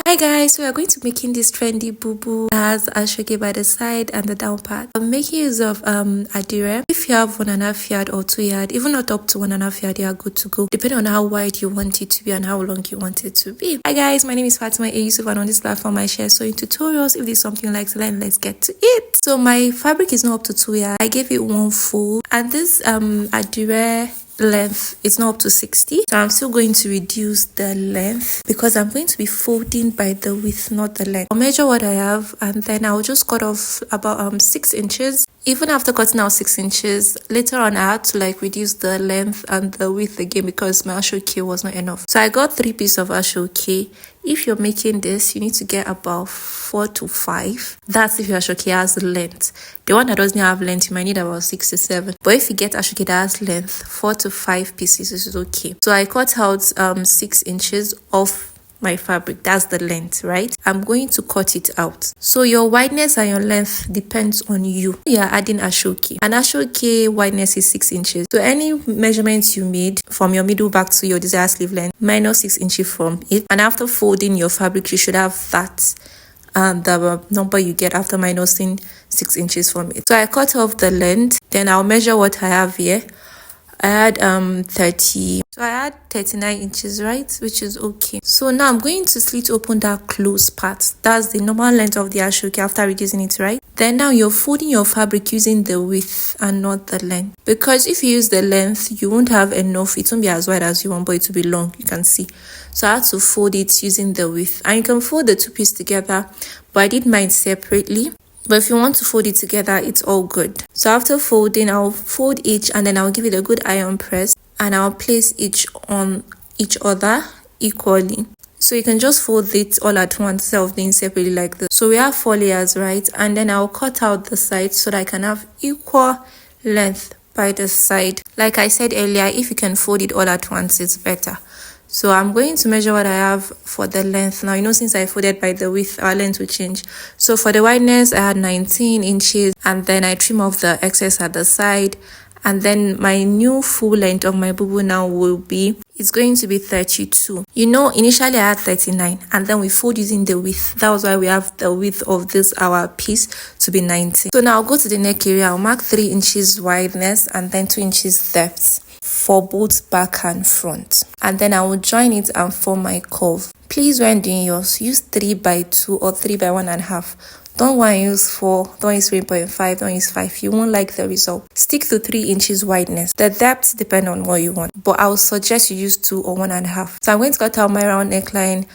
Hi guys, so we are going to be making this trendy boo as ashoke by the side and the down part. I'm making use of Adire. If you have 1.5 yard or 2 yard, even not up to 1.5 yard, you are good to go, depending on how wide you want it to be and how long you want it to be. Hi guys, my name is Fatima Yusuf, and on this platform I share sewing tutorials. If there's something you like to learn, let's get to it. So my fabric is not up to 2 yard. I gave it 1 fold, and this Adire length is not up to 60, so I'm still going to reduce the length because I'm going to be folding by the width, not the length. I'll measure what I have and then I'll just cut off about 6 inches. Even after cutting out 6 inches, later on I had to reduce the length and the width again because my ashoke was not enough. So I got 3 pieces of ashoke. If you're making this, you need to get about 4 to 5. That's if your ashoke has length. The one that doesn't have length, you might need about 6 to 7. But if you get ashoke that has length, 4 to 5 pieces is okay. So I cut out 6 inches of my fabric. That's the length, right? I'm going to cut it out. So your wideness and your length depends on you. You are adding ashoke, and ashoke wideness is 6 inches. So any measurements you made from your middle back to your desired sleeve length, minus 6 inches from it, and after folding your fabric, you should have that the number you get after minusing 6 inches from it. So I cut off the length, then I'll measure what I have here. I had 39 inches, right, which is okay. So now I'm going to slit open that close part. That's the normal length of the ashoke after reducing it, right? Then now you're folding your fabric using the width and not the length, because if you use the length, you won't have enough. It won't be as wide as you want, but it will be long, you can see. So I had to fold it using the width, and you can fold the 2 pieces together, but I did mine separately. But if you want to fold it together, it's all good. So after folding, I'll fold each and then I'll give it a good iron press, and I'll place each on each other equally. So you can just fold it all at once instead of doing separately like this. So we have 4 layers, right? And then I'll cut out the sides so that I can have equal length by the side. Like I said earlier, if you can fold it all at once, it's better. So I'm going to measure what I have for the length. Now, since I folded by the width, our length will change. So for the wideness, I had 19 inches, and then I trim off the excess at the side. And then my new full length of my boo now it's going to be 32. Initially I had 39, and then we fold using the width. That was why we have the width of this our piece to be 90. So now I'll go to the neck area. I'll mark 3 inches wideness and then 2 inches depth for both back and front, and then I will join it and form my curve. Please, when doing yours, use 3 by 2 or 3 by 1.5. Don't want to use 4, don't use 3.5, don't use 5. You won't like the result. Stick to 3 inches wideness. The depth depends on what you want, but I would suggest you use 2 or 1.5. So I'm going to cut out my round neckline,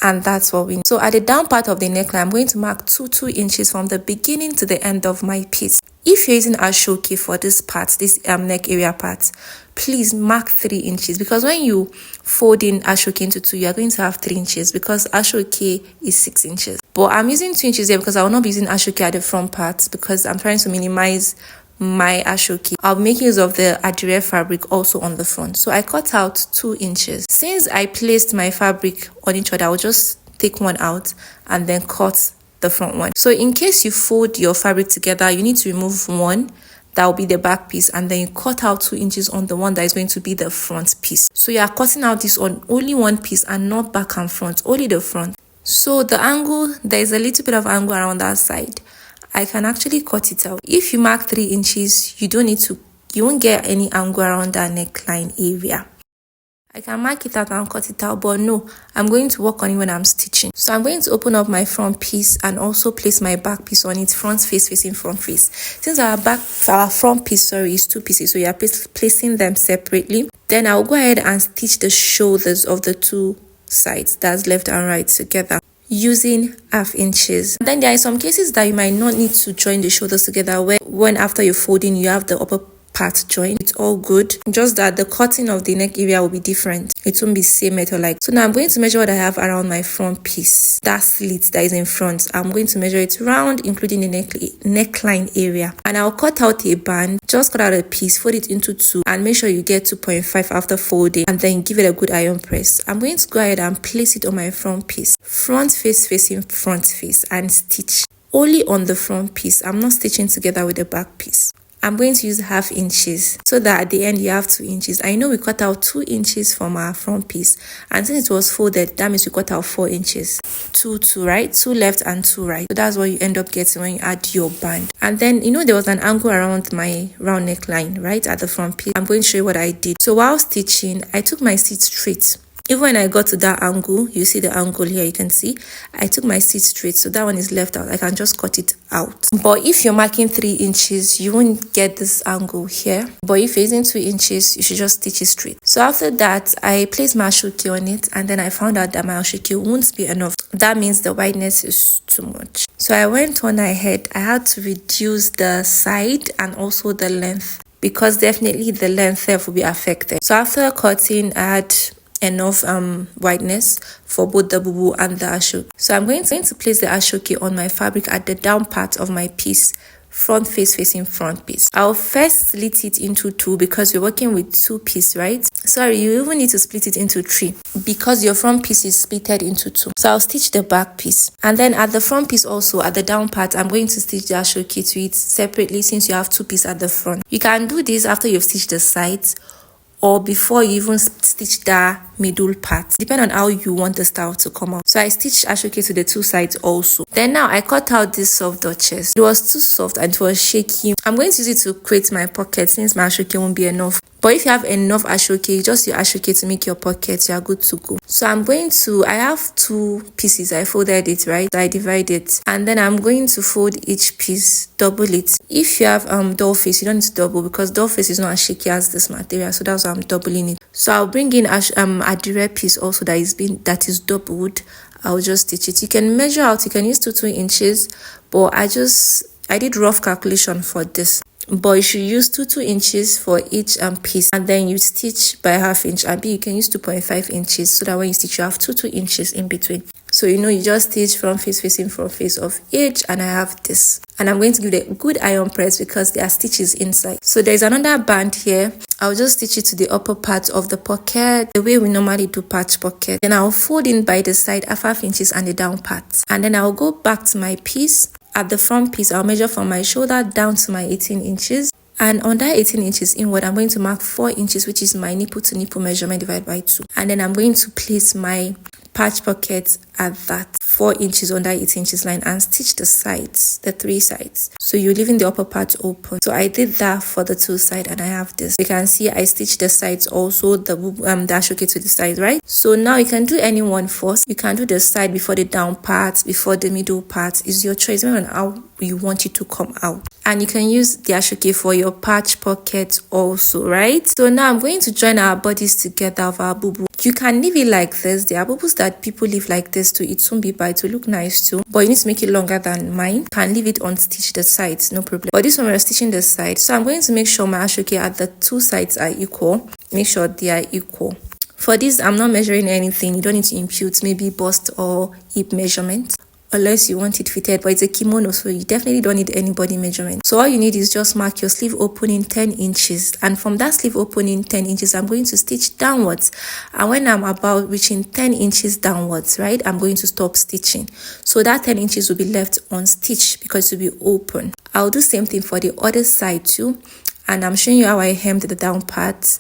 and that's what we need. So at the down part of the neckline, I'm going to mark 2 inches from the beginning to the end of my piece. If you're using ashoke for this part, this neck area part, please mark 3 inches, because when you fold in ashoke into 2, you are going to have 3 inches because ashoke is 6 inches. But I'm using 2 inches here because I will not be using ashoke at the front part because I'm trying to minimize my ashoke. I'll make use of the Adire fabric also on the front. So I cut out 2 inches. Since I placed my fabric on each other, I'll just take one out and then cut the front one. So in case you fold your fabric together, you need to remove one. That will be the back piece, and then you cut out 2 inches on the one that is going to be the front piece. So you are cutting out this on only one piece and not back and front, only the front. So the angle, there is a little bit of angle around that side. I can actually cut it out. If you mark 3 inches, you won't get any angle around that neckline area. I can mark it out and cut it out, but no, I'm going to work on it when I'm stitching. So I'm going to open up my front piece and also place my back piece on it, front face facing front face. Since our front piece, is 2 pieces, so you are placing them separately. Then I'll go ahead and stitch the shoulders of the 2 sides, that's left and right, together using 1/2 inches. Then there are some cases that you might not need to join the shoulders together, when after you're folding, you have the upper part joined. It's all good, just that the cutting of the neck area will be different. It won't be same method like. So now I'm going to measure what I have around my front piece, that slit that is in front. I'm going to measure it round, including the neckline area, and I'll cut out a band. Just cut out a piece, fold it into 2, and make sure you get 2.5 after folding, and then give it a good iron press. I'm going to go ahead and place it on my front piece, front face facing front face, and stitch only on the front piece. I'm not stitching together with the back piece. I'm going to use 1/2 inches so that at the end you have 2 inches. I know we cut out 2 inches from our front piece, and since it was folded, that means we cut out 4 inches. 2 right, 2 left and 2 right. So that's what you end up getting when you add your band. And then there was an angle around my round neckline right at the front piece. I'm going to show you what I did. So while stitching, I took my stitch straight. Even when I got to that angle, you see the angle here, you can see I took my stitch straight, so that one is left out. I can just cut it out. But if you're marking 3 inches, you won't get this angle here. But if you're using 2 inches, you should just stitch it straight. So after that, I placed my ashoke on it, and then I found out that my ashoke won't be enough. That means the wideness is too much. So I went on ahead. I had to reduce the side and also the length, because definitely the length there will be affected. So after cutting, I had enough wideness for both the bubu and the ashoke. So I'm going to place the ashoke on my fabric at the down part of my piece, front face facing front piece. I'll first split it into 2 because we're working with 2 pieces, right? Sorry, you even need to split it into 3 because your front piece is splitted into 2. So I'll stitch the back piece, and then at the front piece also, at the down part, I'm going to stitch the ashoke to it separately since you have 2 pieces at the front. You can do this after you've stitched the sides or before you even stitch the middle part, depending on how you want the style to come out. So I stitched ashoke to the 2 sides also. Then now I cut out this soft dotches. It was too soft and it was shaky. I'm going to use it to create my pocket since my ashoke won't be enough. But if you have enough ashoke, you just use ashoke to make your pocket, you are good to go. So I have 2 pieces. I folded it, right? I divide it, and then I'm going to fold each piece, double it. If you have doll face, you don't need to double because doll face is not as shaky as this material, so that's why I'm doubling it. So I'll bring in Adire piece also that is doubled. I'll just stitch it. You can measure out, you can use 2 inches, but I did rough calculation for this. But you should use 2 inches for each piece, and then you stitch by 1/2 inch. And you can use 2.5 inches so that when you stitch, you have 2 inches in between. So you just stitch front face facing front face of each, and I have this. And I'm going to give it a good iron press because there are stitches inside. So there's another band here. I'll just stitch it to the upper part of the pocket, the way we normally do patch pocket. Then I'll fold in by the side 1/2 inches and the down part. And then I'll go back to my piece. At the front piece, I'll measure from my shoulder down to my 18 inches. And on that 18 inches inward, I'm going to mark 4 inches, which is my nipple to nipple measurement divided by 2. And then I'm going to place my patch pocket at that 4 inches on that 18 inches line and stitch the sides, the 3 sides. So you're leaving the upper part open. So I did that for the 2 sides, and I have this. You can see I stitched the sides also, the ashoke to the side, right? So now you can do any one first. You can do the side before the down part, before the middle part. It's your choice, depending on how you want it to come out. And you can use the ashoke for your patch pocket also, right? So now I'm going to join our bodies together of our boo-boo. You can leave it like this. There are boo-boos that people leave like this too. It won't be bad, to look nice too, but you need to make it longer than mine. You can leave it on stitch the sides, no problem. But this one we're stitching the sides, so I'm going to make sure my ashoke at the 2 sides are equal. Make sure they are equal. For this, I'm not measuring anything. You don't need to impute maybe bust or hip measurement unless you want it fitted, but it's a kimono, so you definitely don't need any body measurement. So all you need is just mark your sleeve opening 10 inches, and from that sleeve opening 10 inches, I'm going to stitch downwards. And when I'm about reaching 10 inches downwards, right, I'm going to stop stitching. So that 10 inches will be left unstitched because it will be open. I'll do same thing for the other side too, and I'm showing you how I hemmed the down parts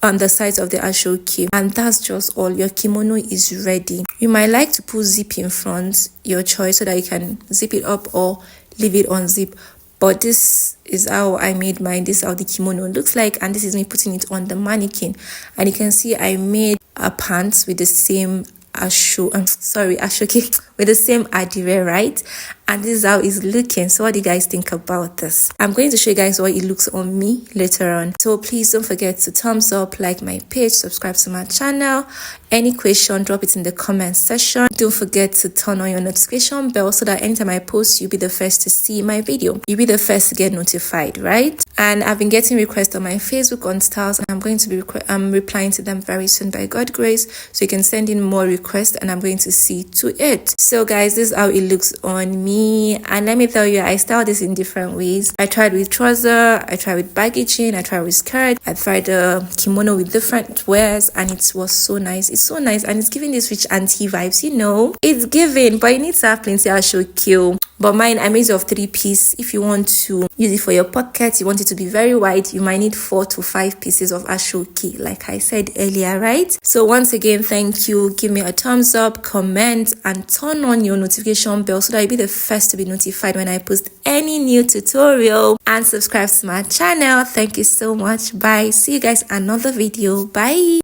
on the sides of the ashoke, and that's just all. Your kimono is ready. You might like to put zip in front, your choice, so that you can zip it up or leave it on zip. But this is how I made mine. This is how the kimono looks like, and this is me putting it on the mannequin. And you can see I made a pants with the same ashoke with the same adire, right? And this is how it's looking. So what do you guys think about this? I'm going to show you guys what it looks on me later on. So please don't forget to thumbs up, like my page, subscribe to my channel. Any question, drop it in the comment section. Don't forget to turn on your notification bell so that anytime I post, you'll be the first to see my video. You'll be the first to get notified, right? And I've been getting requests on my Facebook on styles, and I'm going to be replying to them very soon by God's grace. So you can send in more requests and I'm going to see to it. So guys, this is how it looks on me. And let me tell you, I styled this in different ways. I tried with trouser, I tried with baggy jean, I tried with skirt, I tried the kimono with different wears, and it was so nice. It's so nice, and it's giving this rich auntie vibes, you know. It's giving, but you need to have plenty of ashoke but mine I made it of 3-piece. If you want to use it for your pocket, you want it to be very wide, you might need 4 to 5 pieces of ashoke, like I said earlier, right? So once again, thank you. Give me a thumbs up, comment, and turn on your notification bell so that you'll be the first to be notified when I post any new tutorial, and subscribe to my channel. Thank you so much. Bye. See you guys in another video. Bye.